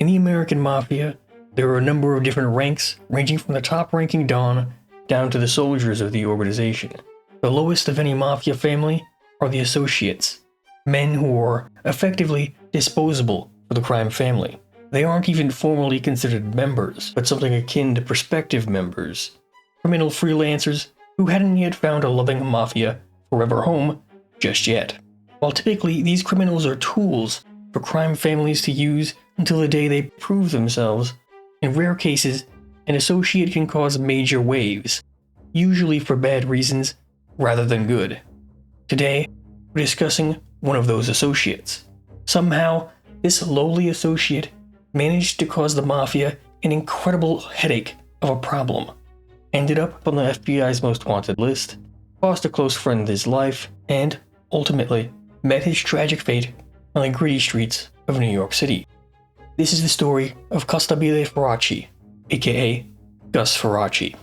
In the American Mafia, there are a number of different ranks, ranging from the top-ranking Don down to the soldiers of the organization. The lowest of any Mafia family are the associates, men who are effectively disposable for the crime family. They aren't even formally considered members, but something akin to prospective members, criminal freelancers who hadn't yet found a loving Mafia forever home just yet. While typically these criminals are tools for crime families to use until the day they prove themselves, in rare cases, an associate can cause major waves, usually for bad reasons rather than good. Today, we're discussing one of those associates. Somehow, this lowly associate managed to cause the Mafia an incredible headache of a problem, ended up on the FBI's most wanted list, lost a close friend of his life, and, ultimately, met his tragic fate on the gritty streets of New York City. This is the story of Costabile Farace, aka Gus Farace.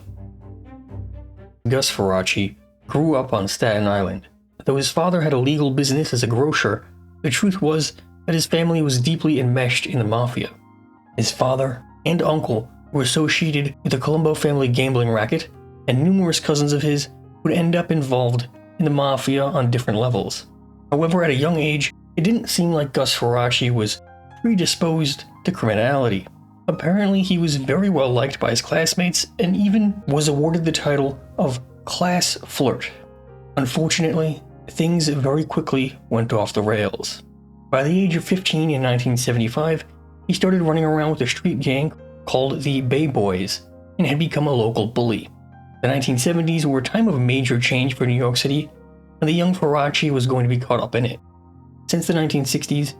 Gus Farace grew up on Staten Island. Though his father had a legal business as a grocer, the truth was that his family was deeply enmeshed in the Mafia. His father and uncle were associated with the Colombo family gambling racket, and numerous cousins of his would end up involved in the Mafia on different levels. However, at a young age, it didn't seem like Gus Farace was predisposed to criminality. Apparently, he was very well liked by his classmates and even was awarded the title of class flirt. Unfortunately, things very quickly went off the rails. By the age of 15 in 1975, he started running around with a street gang called the Bay Boys and had become a local bully. The 1970s were a time of major change for New York City, and the young Farace was going to be caught up in it. Since the 1960s,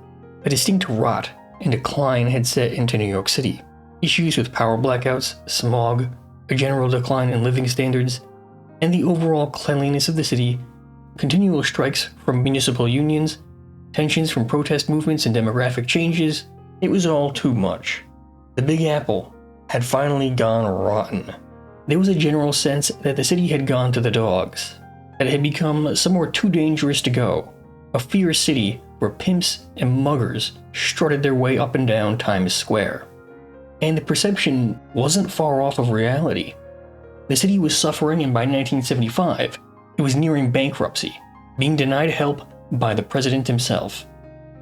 a distinct rot and decline had set into New York City. Issues with power blackouts, smog, a general decline in living standards, and the overall cleanliness of the city, continual strikes from municipal unions, tensions from protest movements and demographic changes, it was all too much. The Big Apple had finally gone rotten. There was a general sense that the city had gone to the dogs, that it had become somewhere too dangerous to go, a fierce city where pimps and muggers strutted their way up and down Times Square. And the perception wasn't far off of reality. The city was suffering, and by 1975, it was nearing bankruptcy, being denied help by the president himself.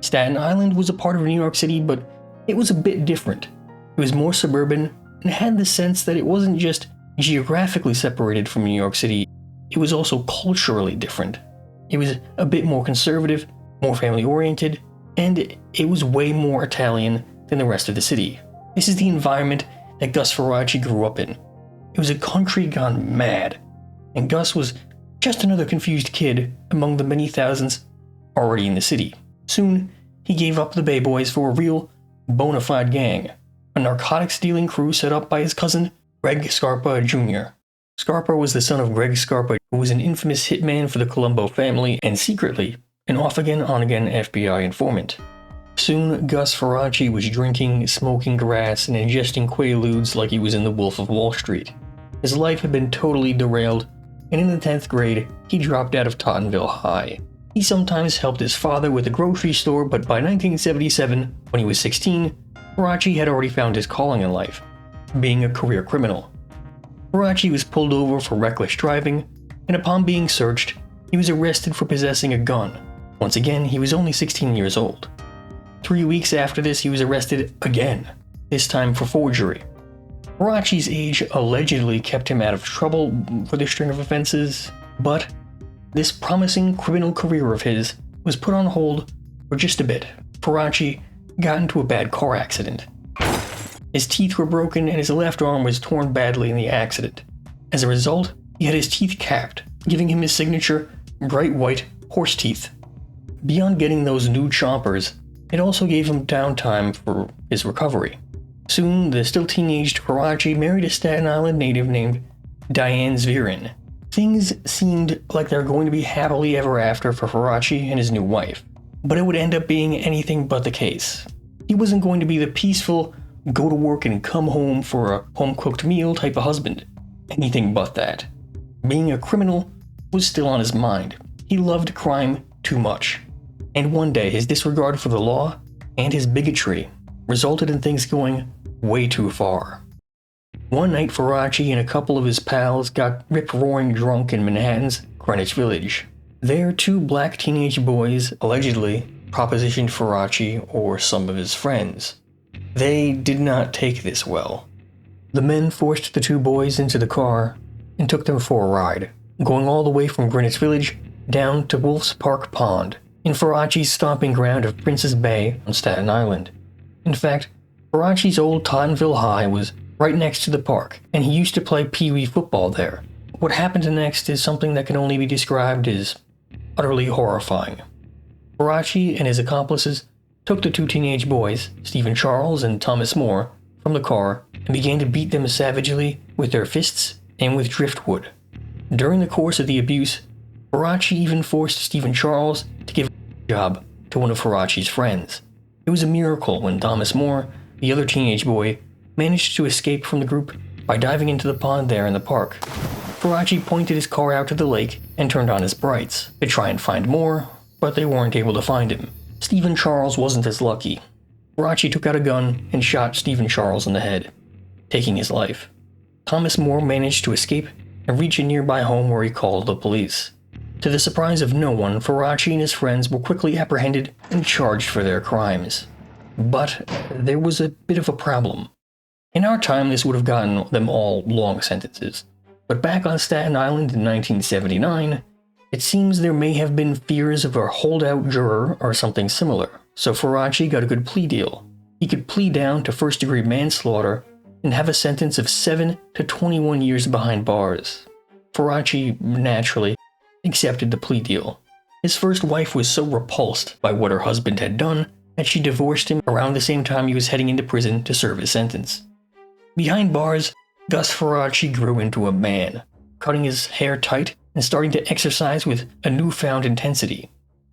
Staten Island was a part of New York City, but it was a bit different. It was more suburban and had the sense that it wasn't just geographically separated from New York City, it was also culturally different. It was a bit more conservative, more family-oriented, and it was way more Italian than the rest of the city. This is the environment that Gus Farace grew up in. It was a country gone mad, and Gus was just another confused kid among the many thousands already in the city. Soon, he gave up the Bay Boys for a real, bona fide gang, a narcotics-dealing crew set up by his cousin, Greg Scarpa Jr. Scarpa was the son of Greg Scarpa, who was an infamous hitman for the Colombo family and secretly an off-again, on-again FBI informant. Soon, Gus Farace was drinking, smoking grass, and ingesting Quaaludes like he was in the Wolf of Wall Street. His life had been totally derailed, and in the 10th grade, he dropped out of Tottenville High. He sometimes helped his father with a grocery store, but by 1977, when he was 16, Farace had already found his calling in life, being a career criminal. Farace was pulled over for reckless driving, and upon being searched, he was arrested for possessing a gun. Once again, he was only 16 years old. 3 weeks after this, he was arrested again, this time for forgery. Farace's age allegedly kept him out of trouble for this string of offenses, but this promising criminal career of his was put on hold for just a bit. Farace got into a bad car accident. His teeth were broken and his left arm was torn badly in the accident. As a result, he had his teeth capped, giving him his signature bright white horse teeth. Beyond getting those new chompers, it also gave him downtime for his recovery. Soon, the still teenaged Farace married a Staten Island native named Diane Zvirin. Things seemed like they were going to be happily ever after for Farace and his new wife, but it would end up being anything but the case. He wasn't going to be the peaceful, go to work and come home for a home-cooked meal type of husband. Anything but that. Being a criminal was still on his mind. He loved crime too much. And one day, his disregard for the law and his bigotry resulted in things going way too far. One night, Farace and a couple of his pals got rip-roaring drunk in Manhattan's Greenwich Village. There, two black teenage boys allegedly propositioned Farace or some of his friends. They did not take this well. The men forced the two boys into the car and took them for a ride, going all the way from Greenwich Village down to Wolfe's Park Pond, in Farace's stomping ground of Princess Bay on Staten Island. In fact, Farace's old Tottenville High was right next to the park, and he used to play pee-wee football there. What happened next is something that can only be described as utterly horrifying. Farace and his accomplices took the two teenage boys, Stephen Charles and Thomas Moore, from the car and began to beat them savagely with their fists and with driftwood. During the course of the abuse, Farace even forced Stephen Charles to give a job to one of Farace's friends. It was a miracle when Thomas Moore, the other teenage boy, managed to escape from the group by diving into the pond there in the park. Farace pointed his car out to the lake and turned on his brights to try and find Moore, but they weren't able to find him. Stephen Charles wasn't as lucky. Farace took out a gun and shot Stephen Charles in the head, taking his life. Thomas Moore managed to escape and reach a nearby home where he called the police. To the surprise of no one, Farace and his friends were quickly apprehended and charged for their crimes. But there was a bit of a problem. In our time, this would have gotten them all long sentences. But back on Staten Island in 1979, it seems there may have been fears of a holdout juror or something similar, so Farace got a good plea deal. He could plead down to first-degree manslaughter and have a sentence of 7 to 21 years behind bars. Farace, naturally, accepted the plea deal. His first wife was so repulsed by what her husband had done that she divorced him around the same time he was heading into prison to serve his sentence. Behind bars, Gus Farace grew into a man, cutting his hair tight and starting to exercise with a newfound intensity.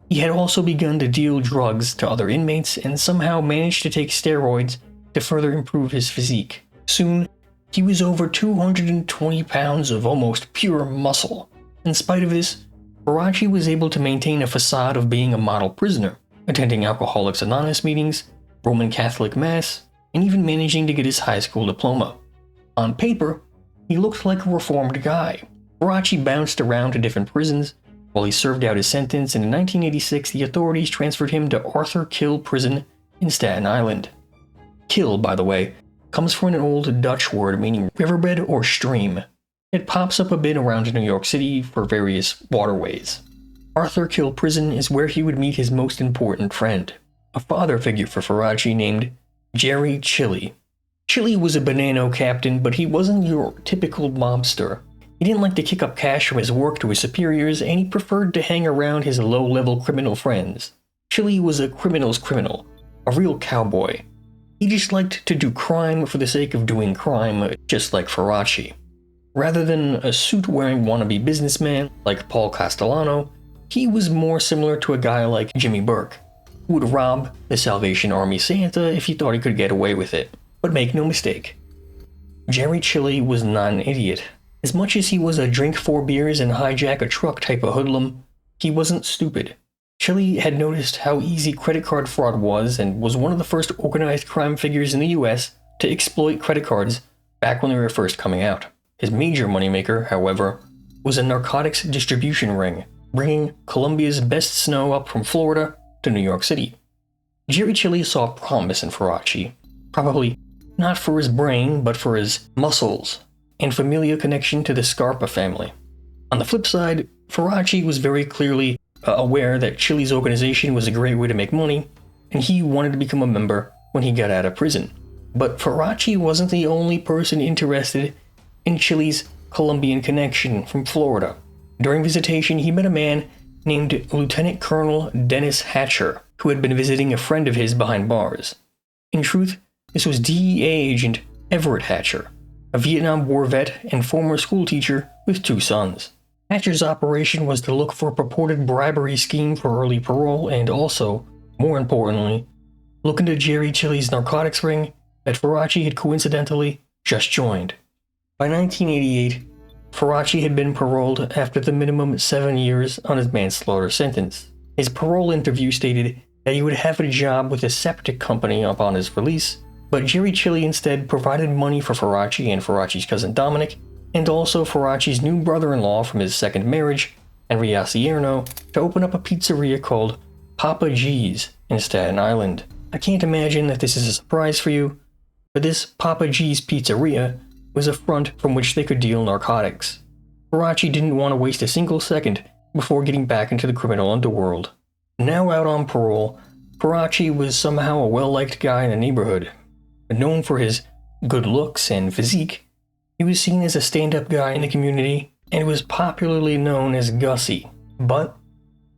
He had also begun to deal drugs to other inmates and somehow managed to take steroids to further improve his physique. Soon, he was over 220 pounds of almost pure muscle. In spite of this, Farace was able to maintain a facade of being a model prisoner, attending Alcoholics Anonymous meetings, Roman Catholic Mass, and even managing to get his high school diploma. On paper, he looked like a reformed guy. Farace bounced around to different prisons while he served out his sentence, and in 1986 the authorities transferred him to Arthur Kill Prison in Staten Island. Kill, by the way, comes from an old Dutch word meaning riverbed or stream. It pops up a bit around New York City for various waterways. Arthur Kill Prison is where he would meet his most important friend, a father figure for Farace named Jerry Chilli. Chilli was a Bonanno captain, but he wasn't your typical mobster. He didn't like to kick up cash from his work to his superiors, and he preferred to hang around his low-level criminal friends. Chilli was a criminal's criminal, a real cowboy. He just liked to do crime for the sake of doing crime, just like Farace. Rather than a suit-wearing wannabe businessman like Paul Castellano, he was more similar to a guy like Jimmy Burke, who would rob the Salvation Army Santa if he thought he could get away with it. But make no mistake, Jerry Chilli was not an idiot. As much as he was a drink 4 beers and hijack a truck type of hoodlum, he wasn't stupid. Chilli had noticed how easy credit card fraud was and was one of the first organized crime figures in the US to exploit credit cards back when they were first coming out. His major moneymaker, however, was a narcotics distribution ring, bringing Colombia's best snow up from Florida to New York City. Jerry Chilli saw promise in Farace, probably not for his brain, but for his muscles and familial connection to the Scarpa family. On the flip side, Farace was very clearly aware that Chilli's organization was a great way to make money, and he wanted to become a member when he got out of prison. But Farace wasn't the only person interested in Chilli's Colombian connection from Florida. During visitation, he met a man named Lieutenant Colonel Dennis Hatcher, who had been visiting a friend of his behind bars. In truth, this was DEA agent Everett Hatcher, a Vietnam War vet and former schoolteacher with 2 sons. Hatcher's operation was to look for a purported bribery scheme for early parole and also, more importantly, look into Jerry Chilli's narcotics ring that Farace had coincidentally just joined. By 1988, Farace had been paroled after the minimum 7 years on his manslaughter sentence. His parole interview stated that he would have a job with a septic company upon his release, but Jerry Chilli instead provided money for Farace and Farace's cousin Dominic, and also Farace's new brother-in-law from his second marriage, Henry Asierno, to open up a pizzeria called Papa G's in Staten Island. I can't imagine that this is a surprise for you, but this Papa G's pizzeria was a front from which they could deal narcotics. Farace didn't want to waste a single second before getting back into the criminal underworld. Now out on parole, Farace was somehow a well-liked guy in the neighborhood. Known for his good looks and physique, he was seen as a stand-up guy in the community and was popularly known as Gussie. But,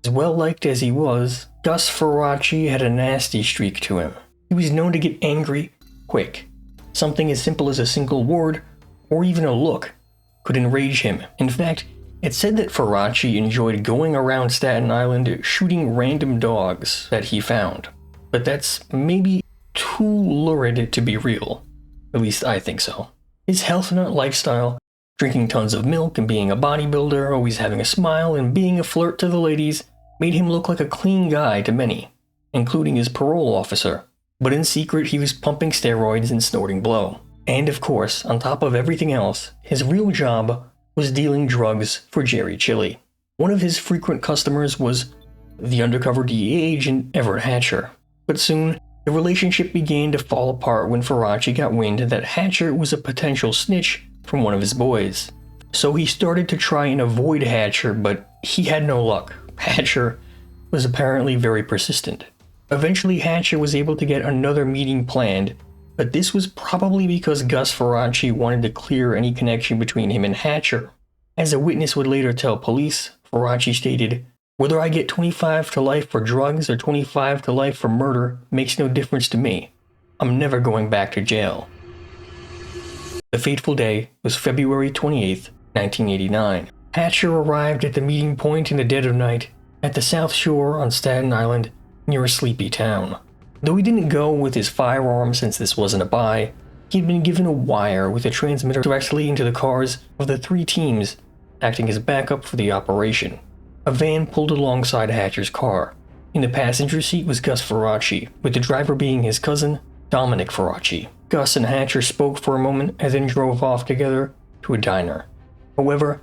as well-liked as he was, Gus Farace had a nasty streak to him. He was known to get angry quick. Something as simple as a single word, or even a look, could enrage him. In fact, it's said that Farace enjoyed going around Staten Island shooting random dogs that he found. But that's maybe too lurid to be real. At least I think so. His health nut lifestyle, drinking tons of milk and being a bodybuilder, always having a smile and being a flirt to the ladies, made him look like a clean guy to many, including his parole officer. But in secret, he was pumping steroids and snorting blow. And of course, on top of everything else, his real job was dealing drugs for Jerry Chilli. One of his frequent customers was the undercover DEA agent Everett Hatcher. But soon, the relationship began to fall apart when Farace got wind that Hatcher was a potential snitch from one of his boys. So he started to try and avoid Hatcher, but he had no luck. Hatcher was apparently very persistent. Eventually, Hatcher was able to get another meeting planned, but this was probably because Gus Farace wanted to clear any connection between him and Hatcher. As a witness would later tell police, Farace stated, "Whether I get 25 to life for drugs or 25 to life for murder makes no difference to me. I'm never going back to jail." The fateful day was February 28, 1989. Hatcher arrived at the meeting point in the dead of night at the South Shore on Staten Island near a sleepy town. Though he didn't go with his firearm since this wasn't a buy, he'd been given a wire with a transmitter directly into the cars of the three teams acting as backup for the operation. A van pulled alongside Hatcher's car. In the passenger seat was Gus Farace, with the driver being his cousin, Dominic Farace. Gus and Hatcher spoke for a moment and then drove off together to a diner. However,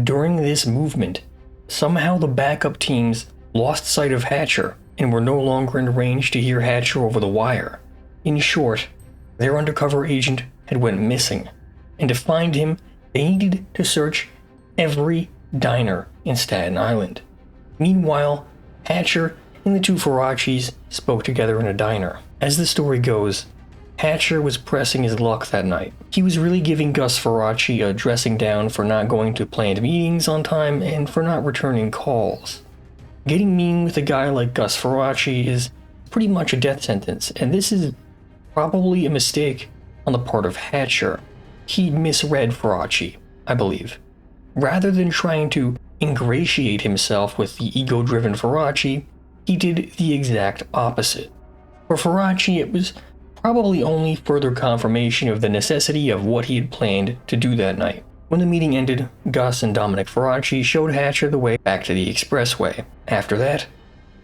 during this movement, somehow the backup teams lost sight of Hatcher and were no longer in range to hear Hatcher over the wire. In short, their undercover agent had went missing, and to find him, they needed to search every diner in Staten Island. Meanwhile, Hatcher and the two Faraces spoke together in a diner. As the story goes, Hatcher was pressing his luck that night. He was really giving Gus Farace a dressing down for not going to planned meetings on time and for not returning calls. Getting mean with a guy like Gus Farace is pretty much a death sentence, and this is probably a mistake on the part of Hatcher. He misread Farace, I believe. Rather than trying to ingratiate himself with the ego-driven Farace, he did the exact opposite. For Farace, it was probably only further confirmation of the necessity of what he had planned to do that night. When the meeting ended, Gus and Dominic Farace showed Hatcher the way back to the expressway. After that,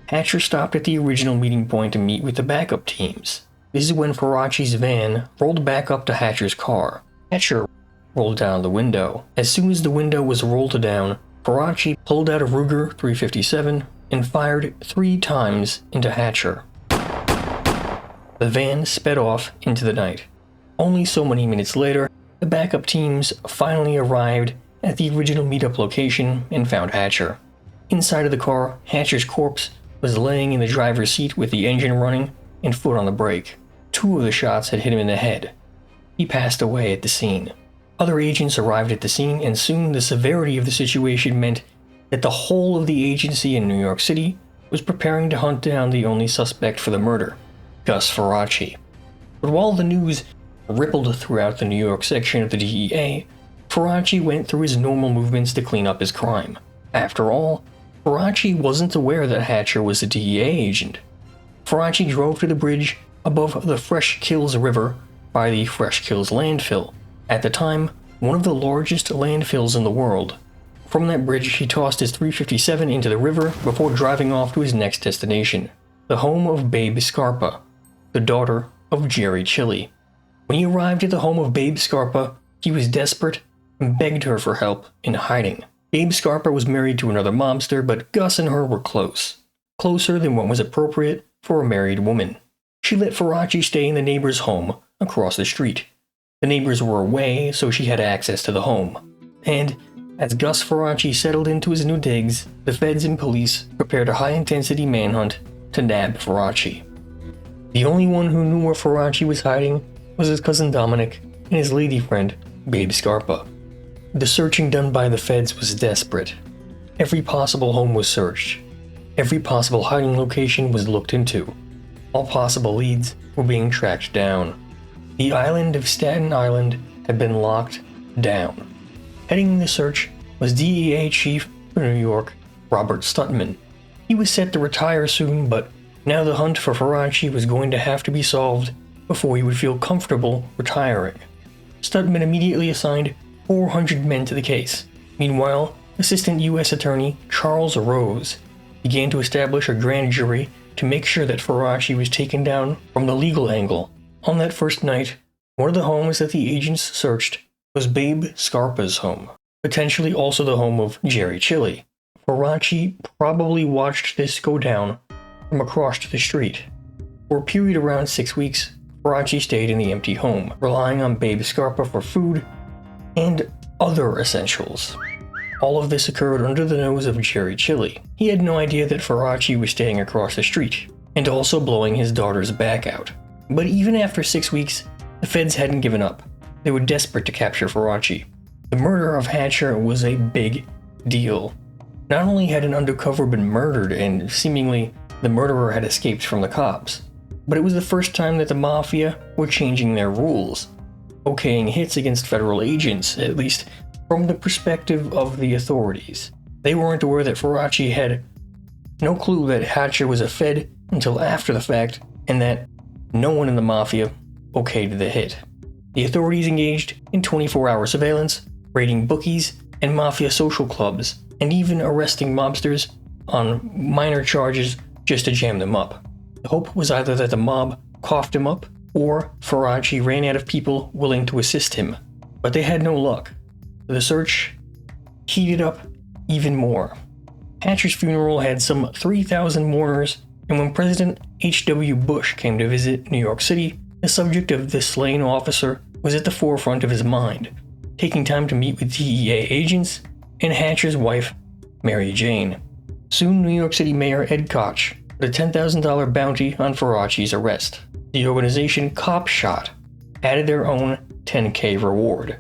Hatcher stopped at the original meeting point to meet with the backup teams. This is when Farace's van rolled back up to Hatcher's car. Hatcher rolled down the window. As soon as the window was rolled down, Farace pulled out a Ruger 357 and fired 3 times into Hatcher. The van sped off into the night. Only so many minutes later, the backup teams finally arrived at the original meetup location and found Hatcher. Inside of the car, Hatcher's corpse was laying in the driver's seat with the engine running and foot on the brake. 2 of the shots had hit him in the head. He passed away at the scene. Other agents arrived at the scene, and soon the severity of the situation meant that the whole of the agency in New York City was preparing to hunt down the only suspect for the murder, Gus Farace. But while the news rippled throughout the New York section of the DEA, Farace went through his normal movements to clean up his crime. After all, Farace wasn't aware that Hatcher was a DEA agent. Farace drove to the bridge above the Fresh Kills River by the Fresh Kills landfill, at the time one of the largest landfills in the world. From that bridge, he tossed his 357 into the river before driving off to his next destination, the home of Babe Scarpa, the daughter of Jerry Chilli. When he arrived at the home of Babe Scarpa, he was desperate and begged her for help in hiding. Babe Scarpa was married to another mobster, but Gus and her were close. Closer than what was appropriate for a married woman. She let Farace stay in the neighbor's home across the street. The neighbors were away, so she had access to the home. And as Gus Farace settled into his new digs, the feds and police prepared a high-intensity manhunt to nab Farace. The only one who knew where Farace was hiding was his cousin Dominic and his lady friend, Babe Scarpa. The searching done by the feds was desperate. Every possible home was searched. Every possible hiding location was looked into. All possible leads were being tracked down. The island of Staten Island had been locked down. Heading the search was DEA Chief for New York, Robert Stutman. He was set to retire soon, but now the hunt for Farace was going to have to be solved before he would feel comfortable retiring. Stutman immediately assigned 400 men to the case. Meanwhile, Assistant U.S. Attorney Charles Rose began to establish a grand jury to make sure that Farace was taken down from the legal angle. On that first night, one of the homes that the agents searched was Babe Scarpa's home, potentially also the home of Jerry Chilli. Farace probably watched this go down from across the street. For a period around 6 weeks, Farace stayed in the empty home, relying on Babe Scarpa for food and other essentials. All of this occurred under the nose of Jerry Chilli. He had no idea that Farace was staying across the street, and also blowing his daughter's back out. But even after 6 weeks, the feds hadn't given up. They were desperate to capture Farace. The murder of Hatcher was a big deal. Not only had an undercover been murdered and seemingly the murderer had escaped from the cops, but it was the first time that the Mafia were changing their rules, okaying hits against federal agents, at least from the perspective of the authorities. They weren't aware that Farace had no clue that Hatcher was a Fed until after the fact, and that no one in the Mafia okayed the hit. The authorities engaged in 24-hour surveillance, raiding bookies and Mafia social clubs, and even arresting mobsters on minor charges just to jam them up. The hope was either that the mob coughed him up, or Farace ran out of people willing to assist him. But they had no luck. The search heated up even more. Hatcher's funeral had some 3,000 mourners, and when President H.W. Bush came to visit New York City, the subject of the slain officer was at the forefront of his mind, taking time to meet with DEA agents and Hatcher's wife, Mary Jane. Soon, New York City Mayor Ed Koch put a $10,000 bounty on Farace's arrest. The organization Cop Shot added their own $10K reward.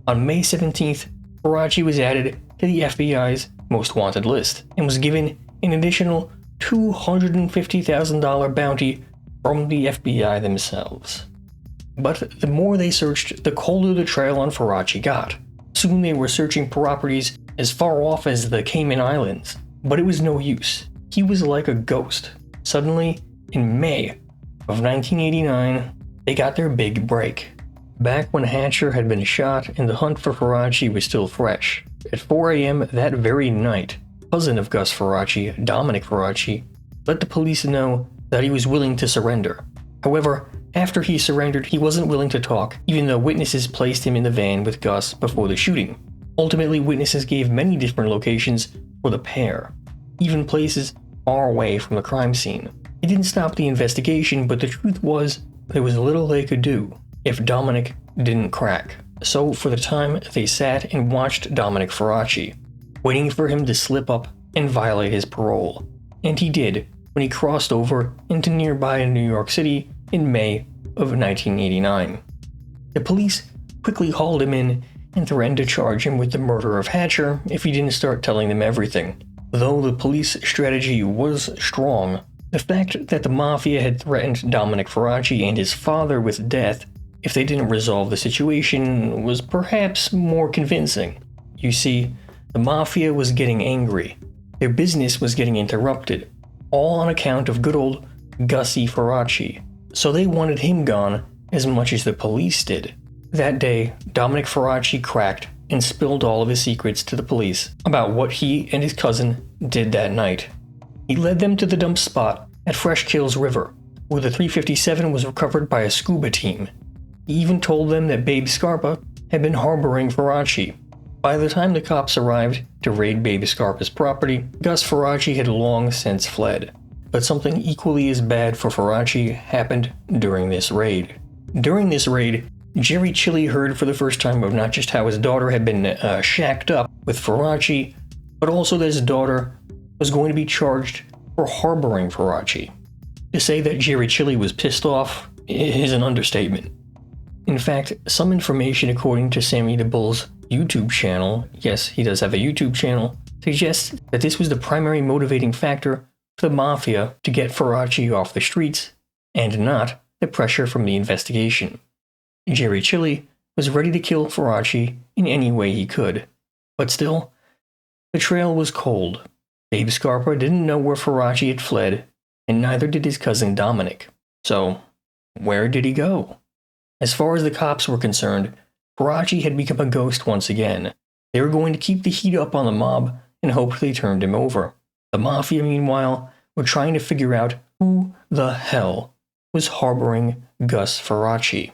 On May 17th, Farace was added to the FBI's most wanted list and was given an additional $250,000 bounty from the FBI themselves. But the more they searched, the colder the trail on Farace got. Soon they were searching properties as far off as the Cayman Islands, but it was no use. He was like a ghost. Suddenly, in May of 1989, they got their big break. Back when Hatcher had been shot and the hunt for Farace was still fresh. At 4 a.m. that very night, cousin of Gus Farace, Dominic Farace, let the police know that he was willing to surrender. However, after he surrendered, he wasn't willing to talk, even though witnesses placed him in the van with Gus before the shooting. Ultimately, witnesses gave many different locations for the pair, even places far away from the crime scene. It didn't stop the investigation, but the truth was, there was little they could do if Dominic didn't crack. So for the time, they sat and watched Dominic Farace, waiting for him to slip up and violate his parole. And he did, when he crossed over into nearby New York City in May of 1989. The police quickly hauled him in and threatened to charge him with the murder of Hatcher if he didn't start telling them everything. Though the police strategy was strong, the fact that the Mafia had threatened Dominic Farace and his father with death if they didn't resolve the situation was perhaps more convincing. You see, the Mafia was getting angry. Their business was getting interrupted, all on account of good old Gussie Farace. So they wanted him gone as much as the police did. That day, Dominic Farace cracked and spilled all of his secrets to the police about what he and his cousin did that night. He led them to the dump spot at Fresh Kills River, where the .357 was recovered by a scuba team. He even told them that Babe Scarpa had been harboring Farace. By the time the cops arrived to raid Babe Scarpa's property, Gus Farace had long since fled. But something equally as bad for Farace happened during this raid. During this raid, Jerry Chilli heard for the first time of not just how his daughter had been shacked up with Farace, but also that his daughter was going to be charged for harboring Farace. To say that Jerry Chilli was pissed off is an understatement. In fact, some information according to Sammy the Bull's YouTube channel, yes, he does have a YouTube channel, suggests that this was the primary motivating factor for the Mafia to get Farace off the streets, and not the pressure from the investigation. Jerry Chilli was ready to kill Farace in any way he could, but still, the trail was cold. Babe Scarpa didn't know where Farace had fled, and neither did his cousin Dominic. So, where did he go? As far as the cops were concerned, Farace had become a ghost once again. They were going to keep the heat up on the mob and hope they turned him over. The Mafia, meanwhile, were trying to figure out who the hell was harboring Gus Farace.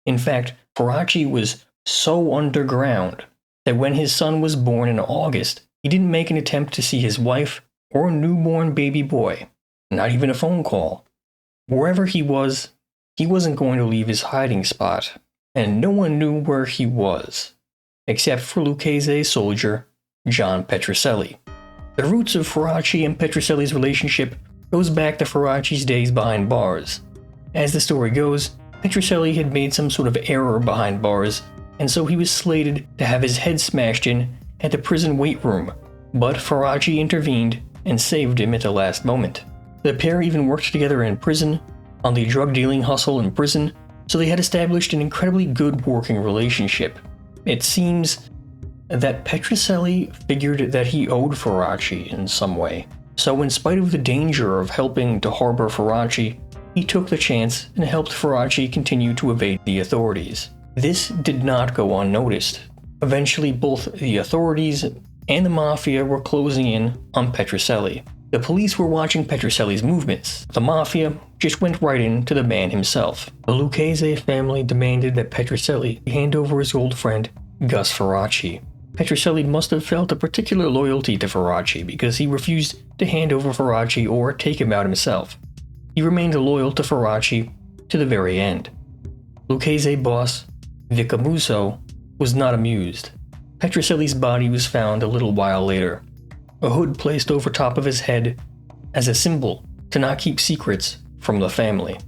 In fact, Farace was so underground that when his son was born in August, he didn't make an attempt to see his wife or a newborn baby boy, not even a phone call. Wherever he wasn't going to leave his hiding spot, and no one knew where he was, except for Lucchese's soldier, John Petrucelli. The roots of Farace and Petrucelli's relationship goes back to Farace's days behind bars. As the story goes, Petrucelli had made some sort of error behind bars, and so he was slated to have his head smashed in at the prison weight room, but Farace intervened and saved him at the last moment. The pair even worked together in prison, on the drug dealing hustle in prison, so they had established an incredibly good working relationship. It seems that Petrucelli figured that he owed Farace in some way, so in spite of the danger of helping to harbor Farace, he took the chance and helped Farace continue to evade the authorities. This did not go unnoticed. Eventually, both the authorities and the Mafia were closing in on Petrucelli. The police were watching Petrucelli's movements. The Mafia just went right in to the man himself. The Lucchese family demanded that Petrucelli hand over his old friend, Gus Farace. Petrucelli must have felt a particular loyalty to Farace because he refused to hand over Farace or take him out himself. He remained loyal to Farace to the very end. Lucchese boss, Vic Musso, was not amused. Petrucelli's body was found a little while later, a hood placed over top of his head as a symbol to not keep secrets from the family.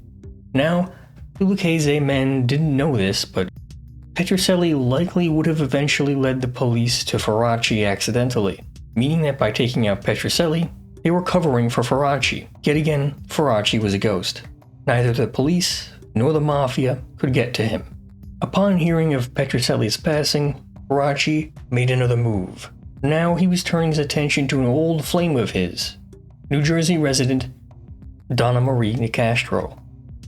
Now, the Lucchese men didn't know this, but Petrucelli likely would have eventually led the police to Farace accidentally, meaning that by taking out Petrucelli, they were covering for Farace. Yet again, Farace was a ghost. Neither the police nor the Mafia could get to him. Upon hearing of Petrucelli's passing, Farace made another move. Now he was turning his attention to an old flame of his, New Jersey resident Donna Marie Nicastro.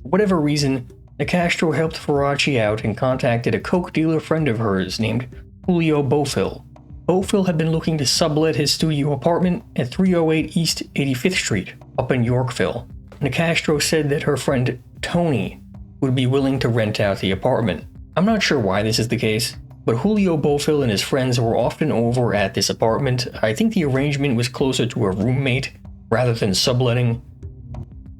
For whatever reason, Nicastro helped Farace out and contacted a coke dealer friend of hers named Julio Bofill. Bofill had been looking to sublet his studio apartment at 308 East 85th Street, up in Yorkville. Nicastro said that her friend Tony would be willing to rent out the apartment. I'm not sure why this is the case, but Julio Bofill and his friends were often over at this apartment. I think the arrangement was closer to a roommate rather than subletting.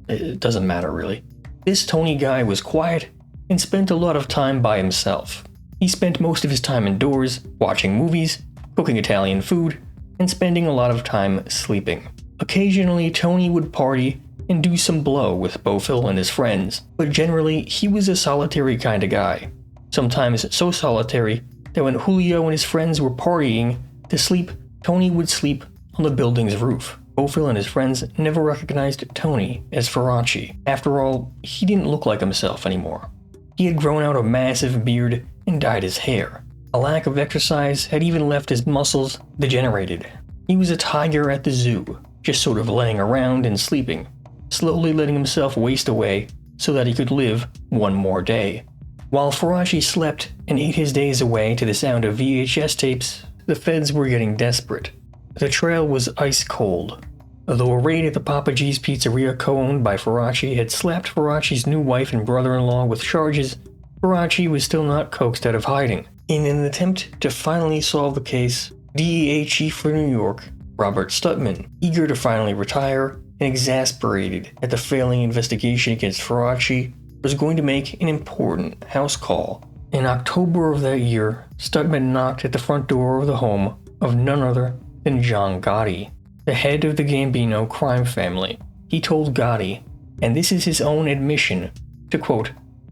It doesn't matter really. This Tony guy was quiet and spent a lot of time by himself. He spent most of his time indoors, watching movies, cooking Italian food, and spending a lot of time sleeping. Occasionally, Tony would party and do some blow with Bofill and his friends, but generally, he was a solitary kind of guy. Sometimes so solitary that when Julio and his friends were partying to sleep, Tony would sleep on the building's roof. Bofill and his friends never recognized Tony as Farace. After all, he didn't look like himself anymore. He had grown out a massive beard and dyed his hair. A lack of exercise had even left his muscles degenerated. He was a tiger at the zoo, just sort of laying around and sleeping, slowly letting himself waste away so that he could live one more day. While Farace slept and ate his days away to the sound of VHS tapes, the feds were getting desperate. The trail was ice cold. Though a raid at the Papa G's Pizzeria co-owned by Farace had slapped Farace's new wife and brother-in-law with charges, Farace was still not coaxed out of hiding. In an attempt to finally solve the case, DEA Chief for New York, Robert Stutman, eager to finally retire and exasperated at the failing investigation against Farace, was going to make an important house call. In October of that year, Stutman knocked at the front door of the home of none other than John Gotti, the head of the Gambino crime family. He told Gotti, and this is his own admission, to quote,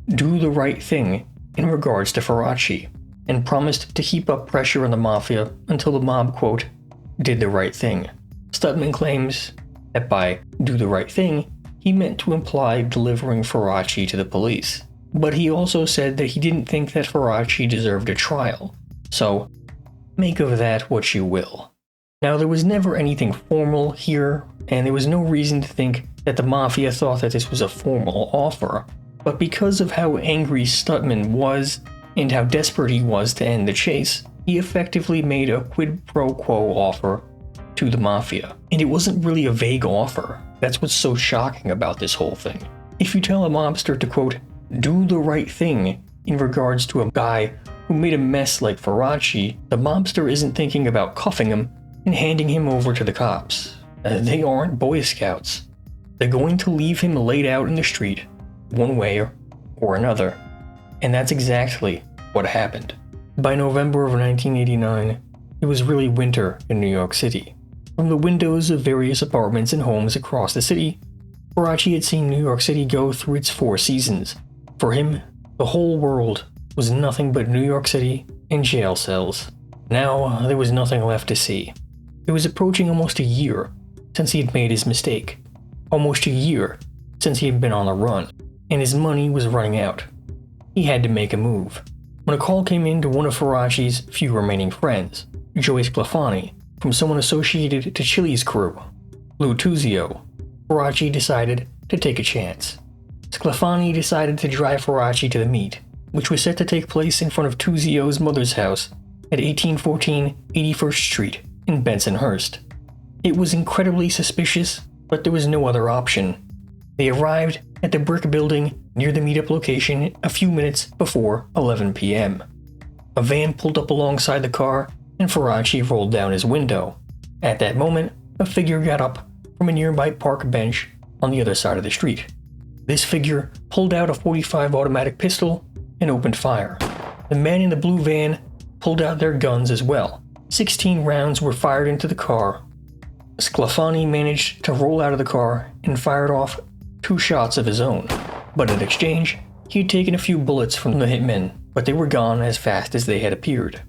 do the right thing in regards to Farace, and promised to keep up pressure on the Mafia until the mob, quote, did the right thing. Stutman claims that by do the right thing, he meant to imply delivering Farace to the police. But he also said that he didn't think that Farace deserved a trial. So, make of that what you will. Now, there was never anything formal here, and there was no reason to think that the Mafia thought that this was a formal offer. But because of how angry Stutman was, and how desperate he was to end the chase, he effectively made a quid pro quo offer to the Mafia. And it wasn't really a vague offer. That's what's so shocking about this whole thing. If you tell a mobster to, quote, do the right thing in regards to a guy who made a mess like Farace, the mobster isn't thinking about cuffing him and handing him over to the cops. They aren't Boy Scouts. They're going to leave him laid out in the street, one way or another. And that's exactly what happened. By November of 1989, it was really winter in New York City. From the windows of various apartments and homes across the city, Farace had seen New York City go through its 4 seasons. For him, the whole world was nothing but New York City and jail cells. Now, there was nothing left to see. It was approaching almost a year since he had made his mistake. Almost a year since he had been on the run, and his money was running out. He had to make a move. When a call came in to one of Farace's few remaining friends, Joey Sclafani, from someone associated to Chilli's crew, Lou Tuzio, Farace decided to take a chance. Sclafani decided to drive Farace to the meet, which was set to take place in front of Tuzio's mother's house at 1814 81st Street in Bensonhurst. It was incredibly suspicious, but there was no other option. They arrived at the brick building near the meetup location a few minutes before 11 p.m. A van pulled up alongside the car, and Farace rolled down his window. At that moment, a figure got up from a nearby park bench on the other side of the street. This figure pulled out a .45 automatic pistol and opened fire. The men in the blue van pulled out their guns as well. 16 rounds were fired into the car. Sclafani managed to roll out of the car and fired off 2 shots of his own, but in exchange, he had taken a few bullets from the hitmen, but they were gone as fast as they had appeared.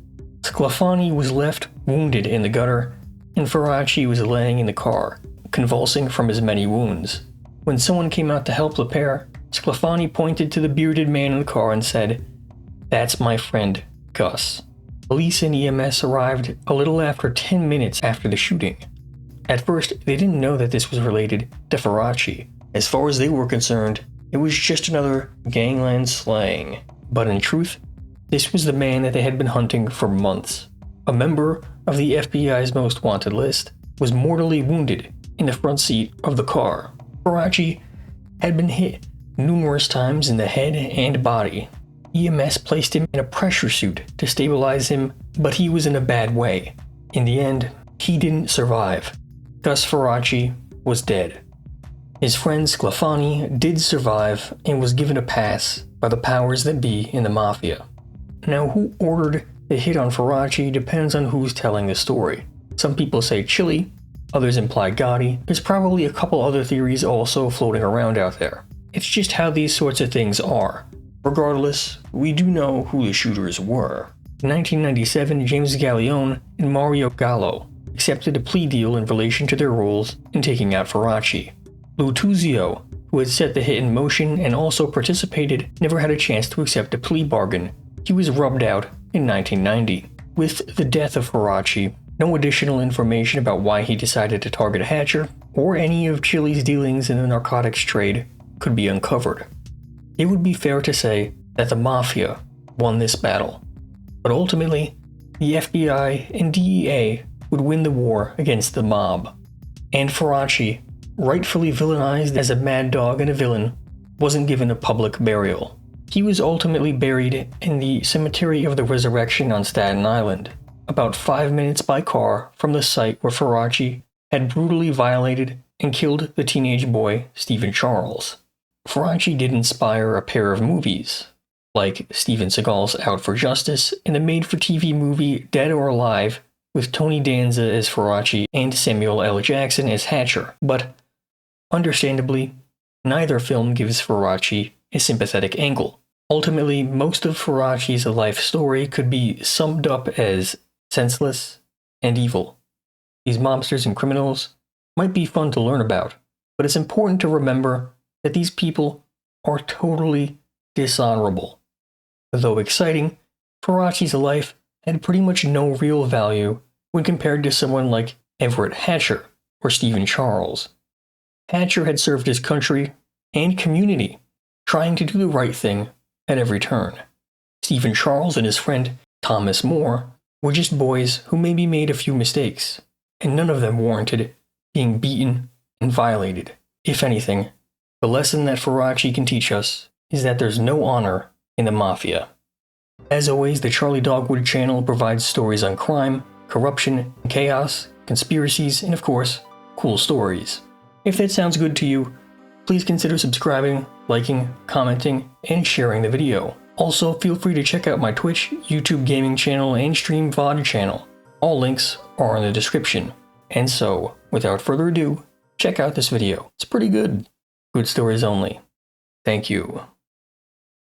Sclafani was left wounded in the gutter, and Farace was laying in the car, convulsing from his many wounds. When someone came out to help the pair, Sclafani pointed to the bearded man in the car and said, "That's my friend, Gus." Police and EMS arrived a little after 10 minutes after the shooting. At first, they didn't know that this was related to Farace. As far as they were concerned, it was just another gangland slang. But in truth, this was the man that they had been hunting for months. A member of the FBI's most wanted list was mortally wounded in the front seat of the car. Farace had been hit numerous times in the head and body. EMS placed him in a pressure suit to stabilize him, but he was in a bad way. In the end, he didn't survive. Gus Farace was dead. His friend Sclafani did survive and was given a pass by the powers that be in the Mafia. Now, who ordered the hit on Farace depends on who's telling the story. Some people say Chilli, others imply Gotti. There's probably a couple other theories also floating around out there. It's just how these sorts of things are. Regardless, we do know who the shooters were. In 1997, James Gallione and Mario Gallo accepted a plea deal in relation to their roles in taking out Farace. Lou Tuzio, who had set the hit in motion and also participated, never had a chance to accept a plea bargain. He was rubbed out in 1990. With the death of Farace, no additional information about why he decided to target Hatcher or any of Chilli's dealings in the narcotics trade could be uncovered. It would be fair to say that the Mafia won this battle, but ultimately, the FBI and DEA would win the war against the mob. and Farace, rightfully villainized as a mad dog and a villain, wasn't given a public burial. He was ultimately buried in the Cemetery of the Resurrection on Staten Island, about 5 minutes by car from the site where Farace had brutally violated and killed the teenage boy Stephen Charles. Farace did inspire a pair of movies, like Steven Seagal's Out for Justice and the made-for-TV movie Dead or Alive with Tony Danza as Farace and Samuel L. Jackson as Hatcher, but, understandably, neither film gives Farace a sympathetic angle. Ultimately, most of Farace's life story could be summed up as senseless and evil. These mobsters and criminals might be fun to learn about, but it's important to remember that these people are totally dishonorable. Though exciting, Farace's life had pretty much no real value when compared to someone like Everett Hatcher or Stephen Charles. Hatcher had served his country and community, trying to do the right thing at every turn. Stephen Charles and his friend Thomas More were just boys who maybe made a few mistakes, and none of them warranted being beaten and violated. If anything, the lesson that Farace can teach us is that there's no honor in the Mafia. As always, the Charlie Dogwood channel provides stories on crime, corruption, chaos, conspiracies, and of course, cool stories. If that sounds good to you, please consider subscribing, liking, commenting, and sharing the video. Also, feel free to check out my Twitch, YouTube gaming channel, and Stream VOD channel. All links are in the description. And so, without further ado, check out this video. It's pretty good. Good stories only. Thank you.